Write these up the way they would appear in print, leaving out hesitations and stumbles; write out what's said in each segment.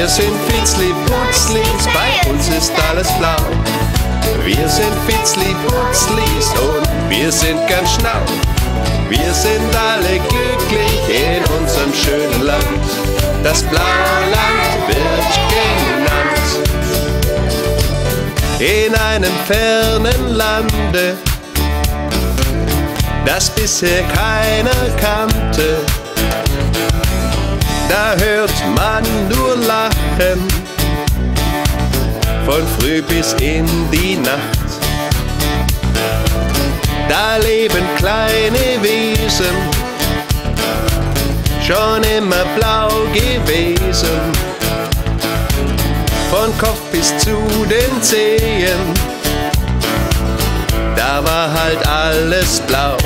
Wir sind Fitzli-Putzlis, bei uns ist alles blau. Wir sind Fitzli-Putzlis und wir sind ganz schlau. Wir sind alle glücklich in unserem schönen Land. Das blaue Land wird genannt. In einem fernen Lande, das bisher keiner kannte, da hört man nur Lachen, von früh bis in die Nacht. Da leben kleine Wesen, schon immer blau gewesen, von Kopf bis zu den Zehen, da war halt alles blau.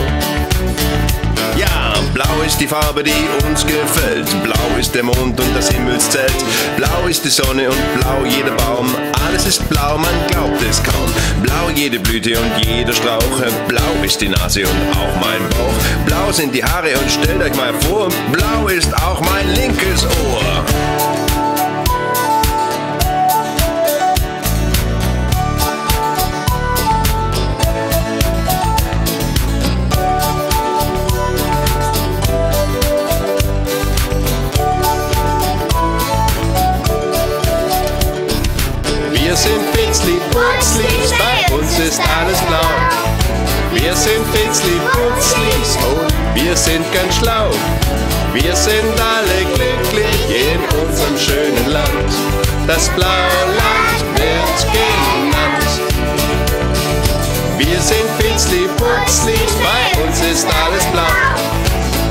Ja, blau ist die Farbe, die uns gefällt. Blau ist der Mond und das Himmelszelt. Blau ist die Sonne und blau jeder Baum. Alles ist blau, man glaubt es kaum. Blau jede Blüte und jeder Strauch. Blau ist die Nase und auch mein Bauch. Blau sind die Haare und stellt euch mal vor, blau ist auch mein linkes Ohr. Wir sind Fitzli-Putzlis, bei uns ist alles blau. Wir sind Fitzli-Putzlis und wir sind ganz schlau. Wir sind alle glücklich in unserem schönen Land. Das blaue Land wird genannt. Wir sind Fitzli-Putzlis, bei uns ist alles blau.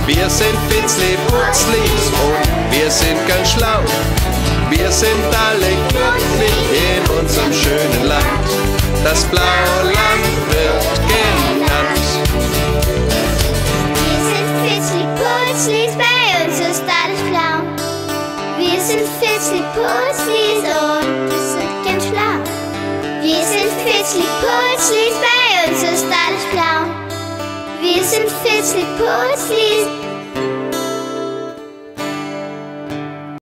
Wir sind Fitzli-Putzlis und wir sind ganz schlau. Wir sind alle glücklich in unserem schönen Land. Das blaue Land wird genannt. Wir sind Fitzli-Putzlis, bei uns ist alles blau. Wir sind Fitzli-Putzlis und wir sind ganz schlau. Wir sind Fitzli-Putzlis, bei uns ist alles blau. Wir sind Fitzli-Putzlis.